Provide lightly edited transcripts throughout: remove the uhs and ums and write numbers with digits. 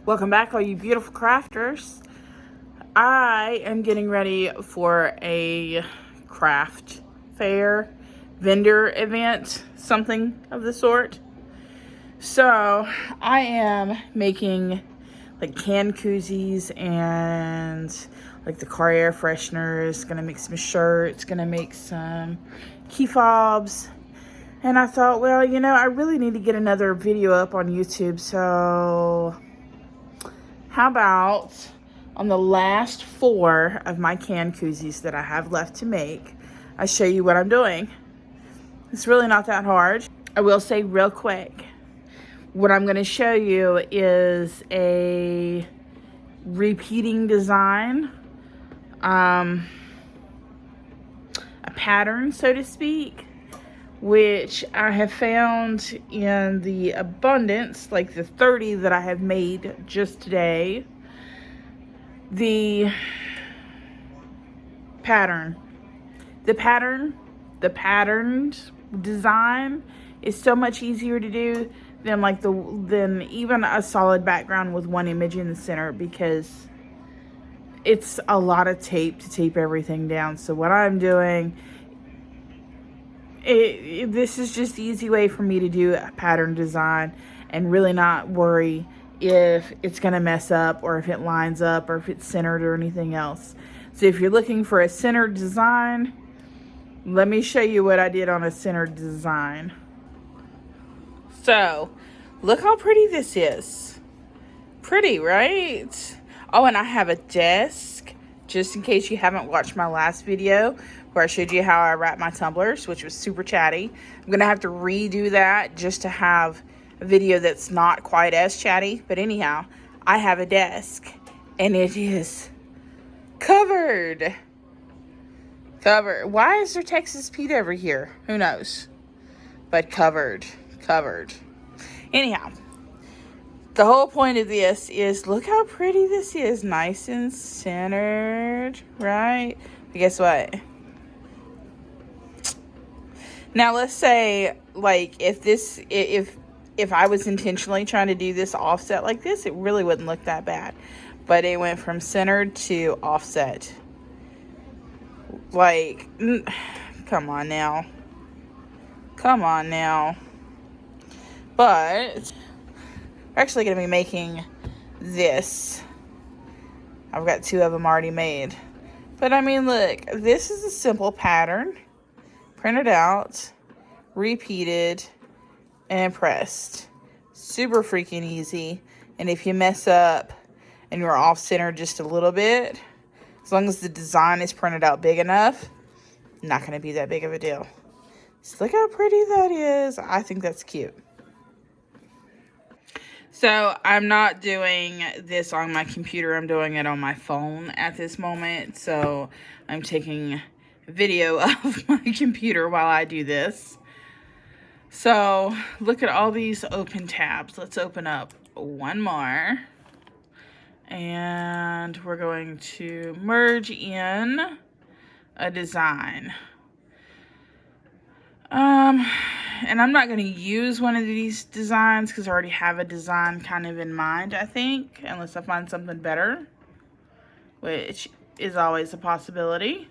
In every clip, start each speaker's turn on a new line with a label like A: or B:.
A: Welcome back, all you beautiful crafters. I am getting ready for a craft fair, vendor event, something of the sort. So I am making like canned koozies and like the car air fresheners. Gonna make some shirts, gonna make some key fobs. And I thought, well, you know, I really need to get another video up on YouTube, so how about on the last 4 of my canned koozies that I have left to make, I show you what I'm doing. It's really not that hard. I will say real quick, what I'm going to show you is a repeating design, a pattern, so to speak, which I have found in the abundance, like the 30 that I have made just today. The patterned design is so much easier to do than even a solid background with one image in the center, because it's a lot of tape to tape everything down. So what I'm doing, this is just the easy way for me to do a pattern design and really not worry if it's going to mess up or if it lines up or if it's centered or anything else. So if you're looking for a centered design, let me show you what I did on a centered design. So look how pretty this is. Pretty, right? Oh, and I have a desk, just in case you haven't watched my last video where I showed you how I wrap my tumblers, which was super chatty. I'm gonna have to redo that just to have a video that's not quite as chatty. But anyhow, I have a desk and it is covered. Why is there Texas Pete over here? Who knows? But covered. Anyhow, the whole point of this is, look how pretty this is. Nice and centered, right? But guess what? Now let's say, like, if I was intentionally trying to do this offset like this, it really wouldn't look that bad. But it went from centered to offset. Like, come on now. But we're actually going to be making this. I've got 2 of them already made. But I mean, look, this is a simple pattern. Printed out, repeated, and pressed. Super freaking easy. And if you mess up and you're off center just a little bit, as long as the design is printed out big enough, not going to be that big of a deal. So look how pretty that is. I think that's cute. So I'm not doing this on my computer. I'm doing it on my phone at this moment. So I'm taking video of my computer while I do this. So look at all these open tabs. Let's open up one more. And we're going to merge in a design. And I'm not going to use one of these designs because I already have a design kind of in mind, I think, unless I find something better, which is always a possibility.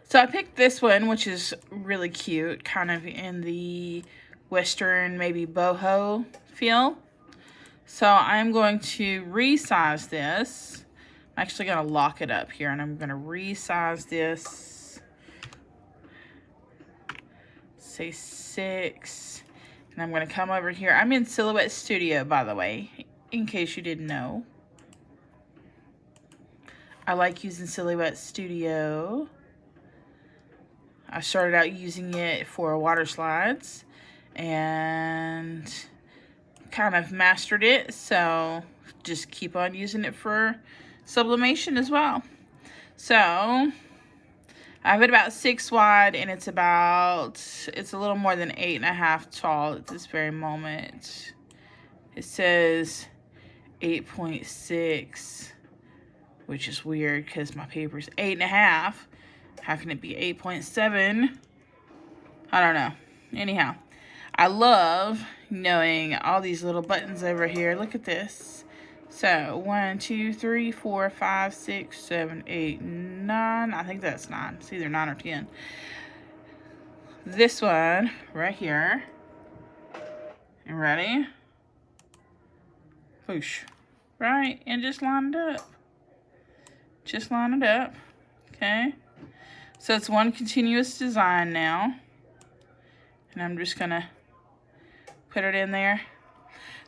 A: So I picked this one, which is really cute, kind of in the Western, maybe boho feel. So I'm going to resize this. I'm actually going to lock it up here, and I'm going to resize this. Say 6. And I'm going to come over here. I'm in Silhouette Studio, by the way, in case you didn't know. I like using Silhouette Studio. I started out using it for water slides and kind of mastered it, so just keep on using it for sublimation as well. So I have it about 6 wide, and it's a little more than 8.5 tall at this very moment. It says 8.6, which is weird because my paper's 8.5. How can it be 8.7? I don't know. Anyhow, I love knowing all these little buttons over here. Look at this. So 1, 2, 3, 4, 5, 6, 7, 8, 9. I think that's 9. It's either 9 or 10. This one right here. And ready? Whoosh. Right, and just line it up. Just line it up. Okay. So it's one continuous design now. And I'm just gonna put it in there.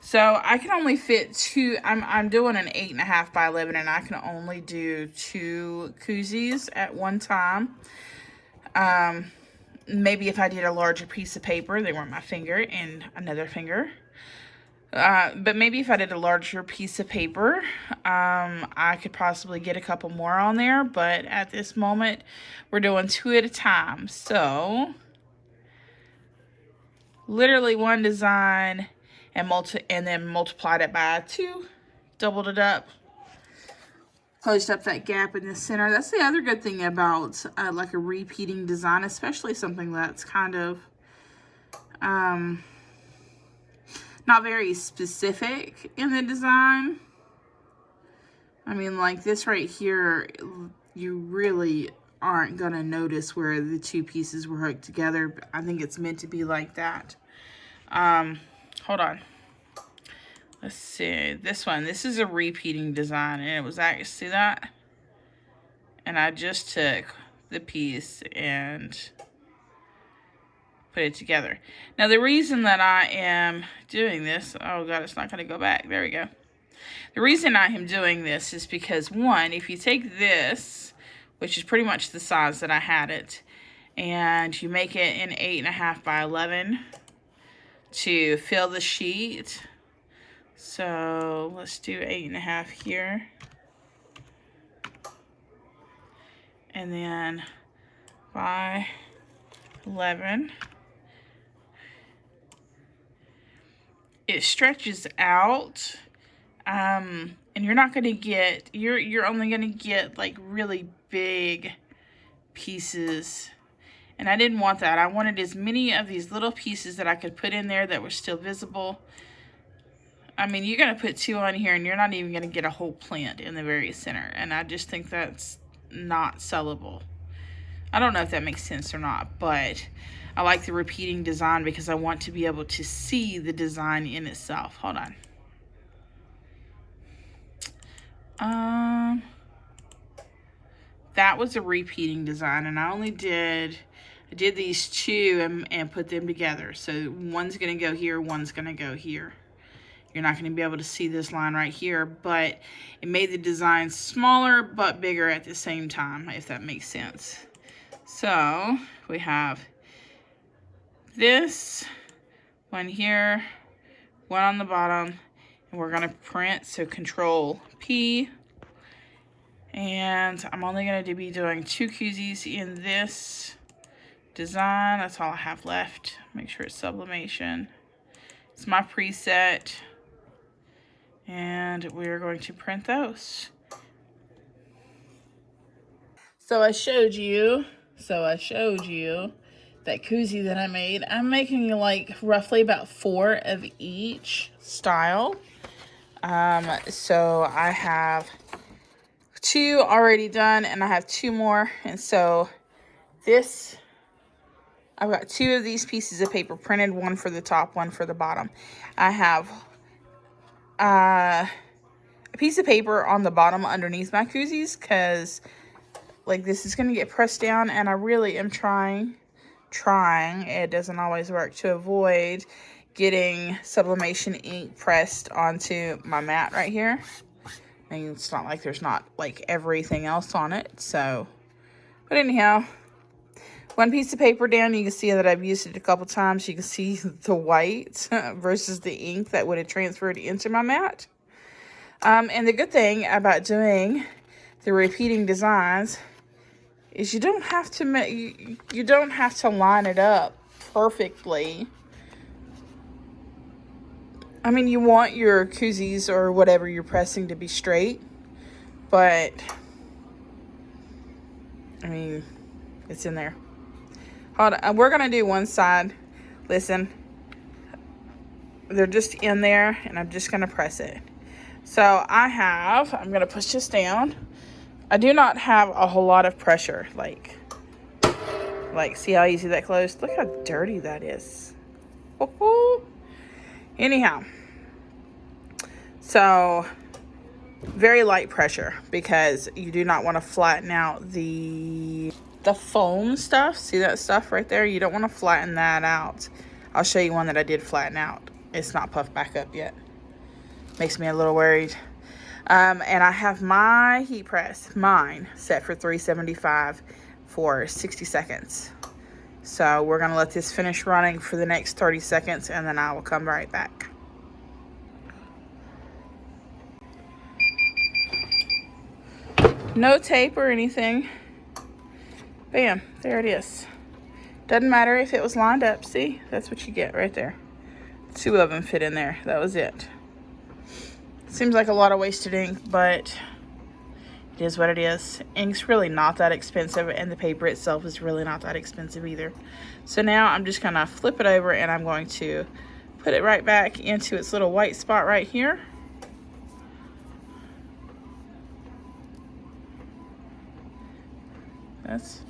A: So I can only fit 2, I'm doing an 8.5 by 11, and I can only do 2 koozies at one time. Maybe if I did a larger piece of paper, they weren't my finger and another finger. But maybe if I did a larger piece of paper, I could possibly get a couple more on there. But at this moment, we're doing 2 at a time. So literally one design and then multiplied it by 2, doubled it up, closed up that gap in the center. That's the other good thing about like a repeating design, especially something that's kind of not very specific in the design. I mean, like this right here, you really aren't gonna notice where the 2 pieces were hooked together. I think it's meant to be like that. Hold on. Let's see. This one. This is a repeating design, and it was actually, see that? And I just took the piece and put it together. Now, the reason that I am doing this, oh God, it's not going to go back. There we go. The reason I am doing this is because, one, if you take this, which is pretty much the size that I had it, and you make it an 8.5 by 11 to fill the sheet. So let's do 8.5 here. And then by 11. It stretches out. And you're not going to get, you're only going to get like really big pieces. And I didn't want that. I wanted as many of these little pieces that I could put in there that were still visible. I mean, you're going to put 2 on here and you're not even going to get a whole plant in the very center. And I just think that's not sellable. I don't know if that makes sense or not, but I like the repeating design because I want to be able to see the design in itself. Hold on. That was a repeating design, and I did these 2 and put them together. So one's going to go here, one's going to go here. You're not going to be able to see this line right here, but it made the design smaller but bigger at the same time, if that makes sense. So we have this one here, one on the bottom, and we're going to print, so Control P. And I'm only going to be doing 2 koozies in this design. That's all I have left. Make sure it's Sublimation. It's my preset. And we're going to print those. So I showed you that koozie that I made. I'm making like roughly about 4 of each style. So I have 2 already done, and I have 2 more. And so this, I've got 2 of these pieces of paper printed, one for the top, one for the bottom. I have a piece of paper on the bottom underneath my koozies because like this is going to get pressed down, and I really am trying, it doesn't always work, to avoid getting Sublimation ink pressed onto my mat right here. I mean, it's not like there's not like everything else on it, so, but anyhow, one piece of paper down, you can see that I've used it a couple times. You can see the white versus the ink that would have transferred into my mat. And the good thing about doing the repeating designs is you don't have to line it up perfectly. I mean, you want your koozies or whatever you're pressing to be straight, but I mean, it's in there. Hold on, we're gonna do one side. Listen, they're just in there, and I'm just going to press it. So I'm going to push this down. I do not have a whole lot of pressure. Like, see how easy that closed? Look how dirty that is. Woo-hoo. Anyhow, so very light pressure because you do not want to flatten out the foam stuff. See that stuff right there? You don't want to flatten that out. I'll show you one that I did flatten out. It's not puffed back up yet. Makes me a little worried. And I have my heat press, mine, set for 375 for 60 seconds. So we're going to let this finish running for the next 30 seconds, and then I will come right back. No tape or anything. Bam, there it is. Doesn't matter if it was lined up. See, that's what you get right there. 2 of them fit in there. That was it. Seems like a lot of wasted ink, but it is what it is. Ink's really not that expensive, and the paper itself is really not that expensive either. So now I'm just gonna flip it over, and I'm going to put it right back into its little white spot right here. That's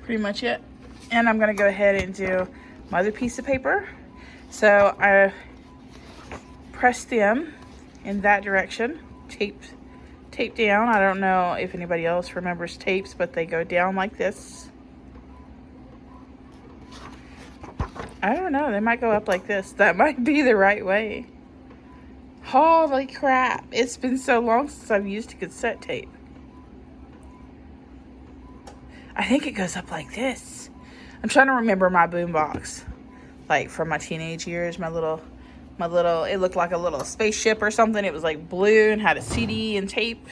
A: pretty much it. And I'm gonna go ahead and do my other piece of paper. So I press them in that direction, tape down. I don't know if anybody else remembers tapes, but they go down like this. I don't know, they might go up like this. That might be the right way. Holy crap, it's been so long since I've used a cassette tape. I think it goes up like this. I'm trying to remember my boombox, like from my teenage years. My little, it looked like a little spaceship or something. It was like blue and had a CD and tape.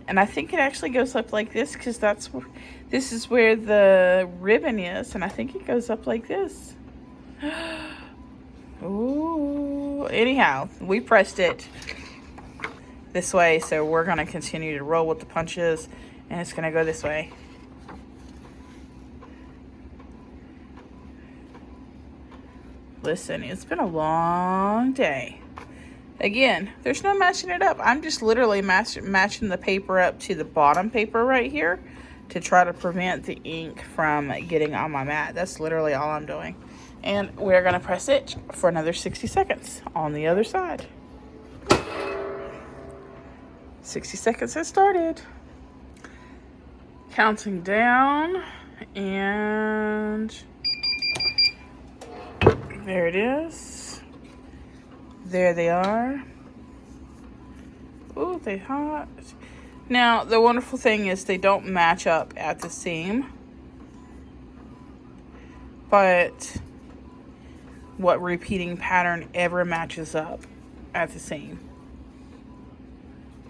A: And I think it actually goes up like this because this is where the ribbon is. And I think it goes up like this. Ooh. Anyhow, we pressed it this way. So we're going to continue to roll with the punches. And it's going to go this way. Listen, it's been a long day. Again, there's no matching it up. I'm just literally matching the paper up to the bottom paper right here to try to prevent the ink from getting on my mat. That's literally all I'm doing. And we're going to press it for another 60 seconds on the other side. 60 seconds has started. Counting down, and there it is. There they are. Ooh, they hot. Now, the wonderful thing is they don't match up at the seam. But what repeating pattern ever matches up at the seam?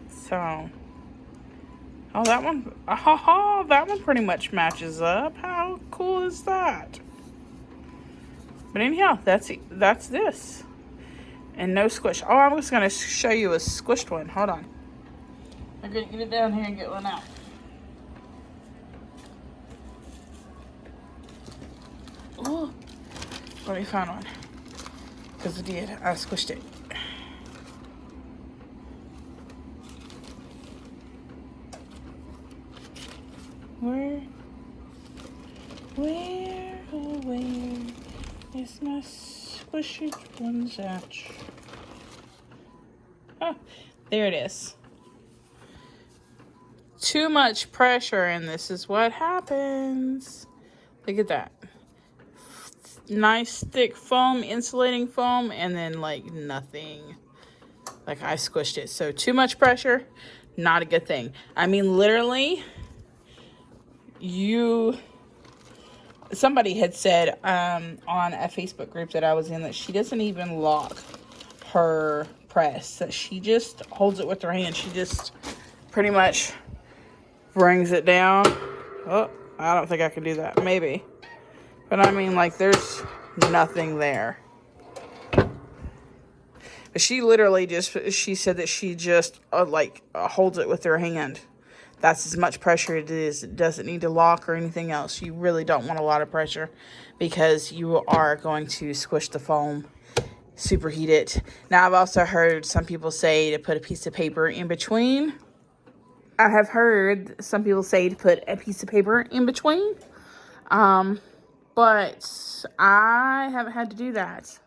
A: So, oh, that one, that one pretty much matches up. How cool is that? But anyhow, that's this. And no squish. Oh, I was going to show you a squished one. Hold on. I'm going to get it down here and get one out. Oh, let me find one. Because I squished it. Where is my squishy ones at? Oh, there it is. Too much pressure, and this is what happens. Look at that. Nice thick foam, insulating foam, and then like nothing. Like I squished it. So too much pressure, not a good thing. I mean, literally, somebody had said on a Facebook group that I was in that she doesn't even lock her press, that she just holds it with her hand. She just pretty much brings it down. Oh, I don't think I can do that. Maybe. But I mean, like, there's nothing there. But she literally she said that she just holds it with her hand. That's as much pressure it is. It doesn't need to lock or anything else. You really don't want a lot of pressure because you are going to squish the foam superheat it. Now, I've also heard some people say to put a piece of paper in between. I have heard some people say to put a piece of paper in between. But I haven't had to do that.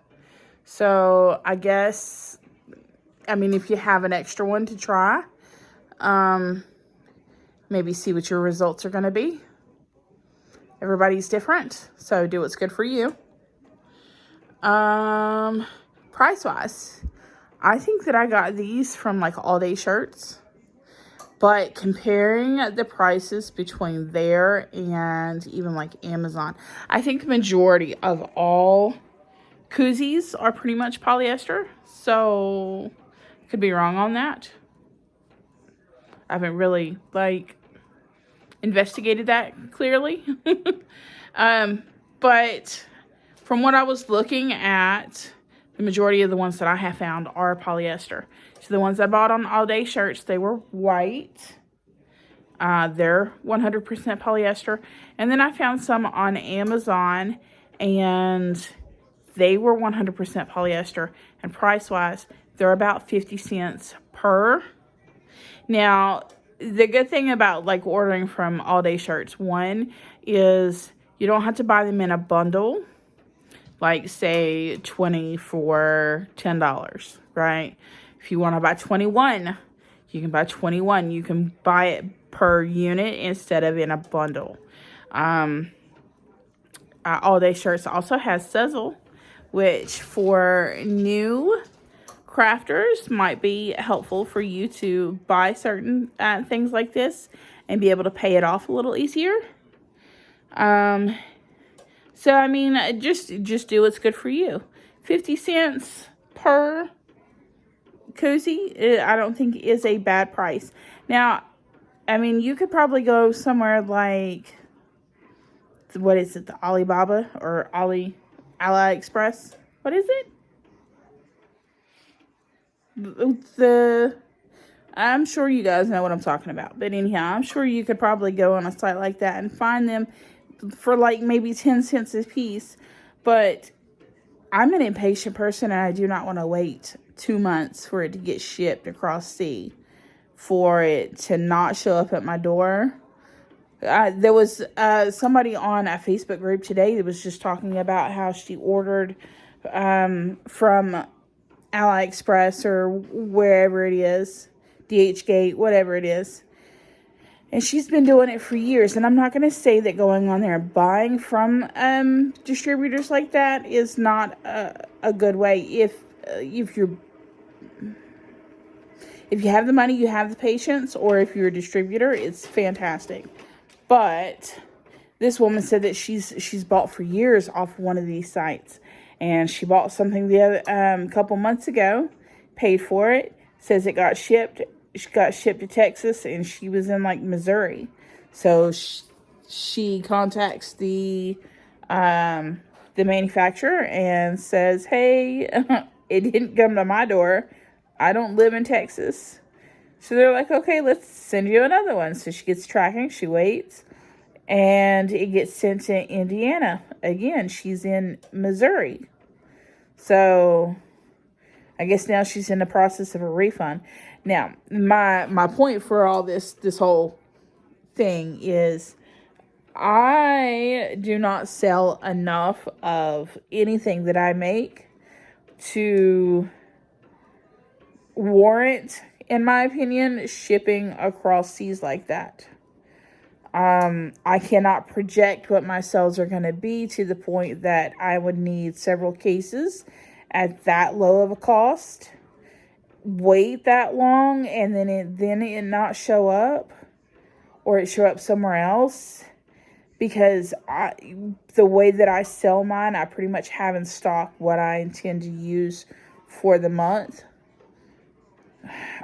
A: So I guess, I mean, if you have an extra one to try, maybe see what your results are going to be. Everybody's different, so do what's good for you. Price-wise, I think that I got these from like All Day Shirts. But comparing the prices between there and even like Amazon, I think the majority of all Koozies are pretty much polyester. So, could be wrong on that. I haven't really like investigated that clearly. But from what I was looking at, the majority of the ones that I have found are polyester. So the ones I bought on All Day Shirts, they were white. They're 100% polyester. And then I found some on Amazon, and they were 100% polyester. And price-wise, they're about 50 cents per. Now, the good thing about like ordering from All Day Shirts, one is you don't have to buy them in a bundle. Like, say, 20 for $10, right? If you want to buy 21, you can buy 21. You can buy it per unit instead of in a bundle. All Day Shirts also has sizzle, which for new crafters might be helpful for you to buy certain things like this and be able to pay it off a little easier. So, I mean, just do what's good for you. 50 cents per Koozie, I don't think is a bad price. Now, I mean, you could probably go somewhere like, what is it, the Alibaba or AliExpress? What is it? I'm sure you guys know what I'm talking about. But anyhow, I'm sure you could probably go on a site like that and find them for like maybe 10 cents a piece. But I'm an impatient person, and I do not want to wait 2 months for it to get shipped across sea for it to not show up at my door. There was somebody on a Facebook group today that was just talking about how she ordered from AliExpress or wherever it is, DHgate, whatever it is. And she's been doing it for years. And I'm not going to say that going on there and buying from distributors like that is not a good way. If you have the money, you have the patience, or if you're a distributor, it's fantastic. But this woman said that she's bought for years off one of these sites. And she bought something the other couple months ago, paid for it, says it got shipped. She got shipped to Texas, and she was in like Missouri. So she contacts the manufacturer and says, "Hey, it didn't come to my door. I don't live in Texas." So they're like, "Okay, let's send you another one." So she gets tracking. She waits, and it gets sent to Indiana. Again, she's in Missouri. So I guess now she's in the process of a refund. Now, my point for all this whole thing is I do not sell enough of anything that I make to warrant, in my opinion, shipping across seas like that. I cannot project what my sales are going to be to the point that I would need several cases at that low of a cost, wait that long, and then it not show up, or it show up somewhere else, because the way that I sell mine, I pretty much have in stock what I intend to use for the month.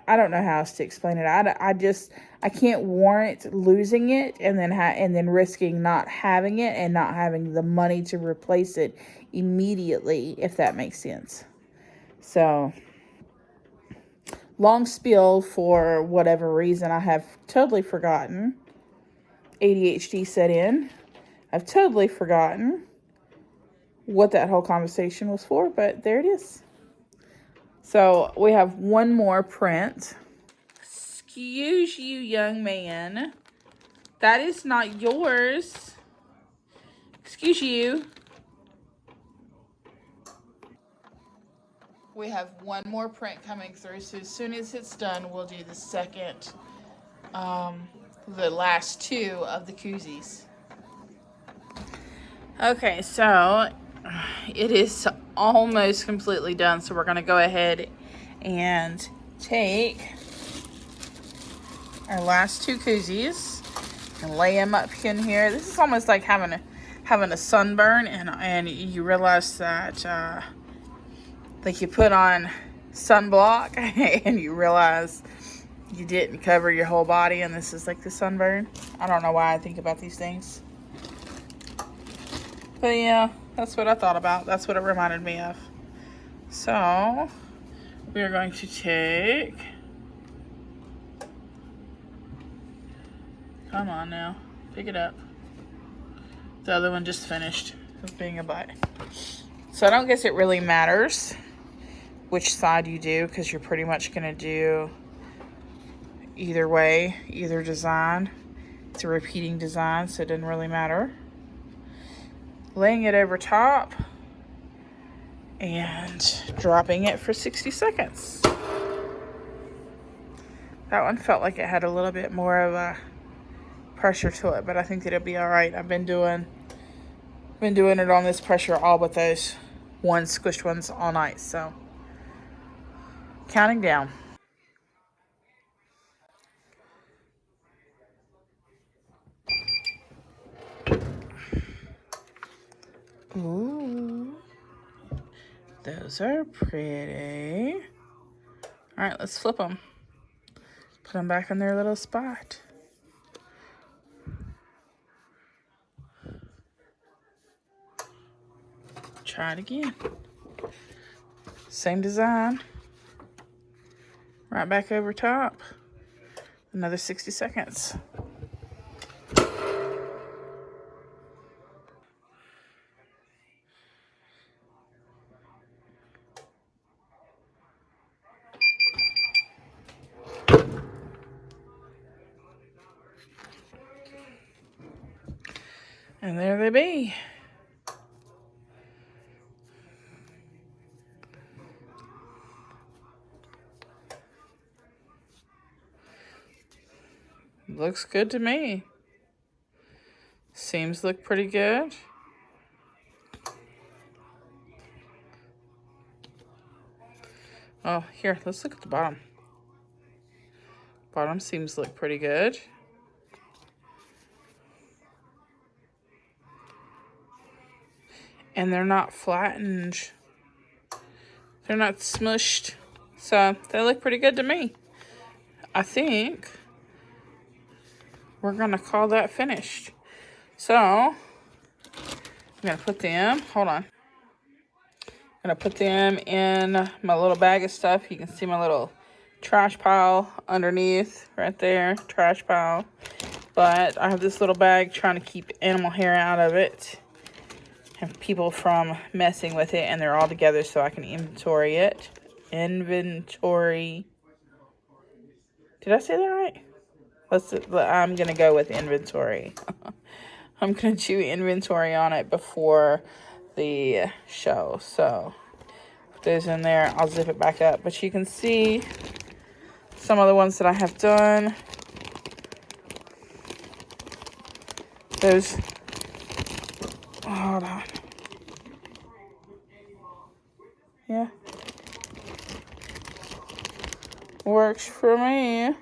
A: I don't know how else to explain it. I can't warrant losing it and then risking not having it and not having the money to replace it immediately, if that makes sense. So, long spiel for whatever reason. I have totally forgotten. ADHD set in. I've totally forgotten what that whole conversation was for, but there it is. So we have one more print. Excuse you, young man. That is not yours. Excuse you. We have one more print coming through, so as soon as it's done, we'll do the second, the last two of the koozies. Okay, so it is almost completely done, so we're going to go ahead and take our last two koozies and lay them up in here. This is almost like having a sunburn, and you realize that like you put on sunblock and you realize you didn't cover your whole body, and this is like the sunburn. I don't know why I think about these things. But yeah, that's what I thought about. That's what it reminded me of. So, we are going to take... Come on now. Pick it up. The other one just finished with being a butt. So, I don't guess it really matters which side you do, because you're pretty much going to do either way, either design. It's a repeating design, so it doesn't really matter. Laying it over top and dropping it for 60 seconds. That one felt like it had a little bit more of a pressure to it, but I think that it'll be all right. I've been doing it on this pressure, all but those squished ones all night. So counting down. Ooh, those are pretty. All right, let's flip them. Put them back in their little spot. Try it again. Same design. Right back over top. Another 60 seconds. And there they be. Looks good to me. Seams look pretty good. Oh, here, let's look at the bottom. Bottom seams look pretty good. And they're not flattened. They're not smushed. So they look pretty good to me. I think we're gonna call that finished. So I'm gonna put them, hold on. I'm gonna put them in my little bag of stuff. You can see my little trash pile underneath right there, trash pile. But I have this little bag trying to keep animal hair out of it and people from messing with it, and they're all together so I can inventory it. Inventory. Did I say that right? I'm gonna go with inventory. I'm gonna do inventory on it before the show. So put those in there. I'll zip it back up. But you can see some of the ones that I have done. Those. Hold on. Yeah. Works for me.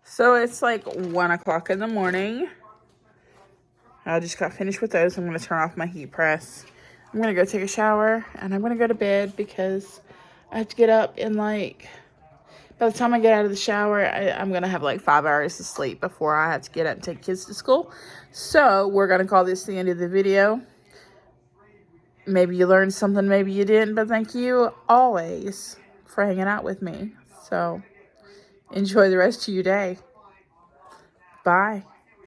A: So it's like 1 o'clock in the morning. I just got finished with those. I'm going to turn off my heat press. I'm going to go take a shower and I'm going to go to bed because I have to get up in like, by the time I get out of the shower, I'm going to have like 5 hours of sleep before I have to get up and take kids to school. So we're going to call this the end of the video. Maybe you learned something, maybe you didn't, but thank you always for hanging out with me. So enjoy the rest of your day. Bye.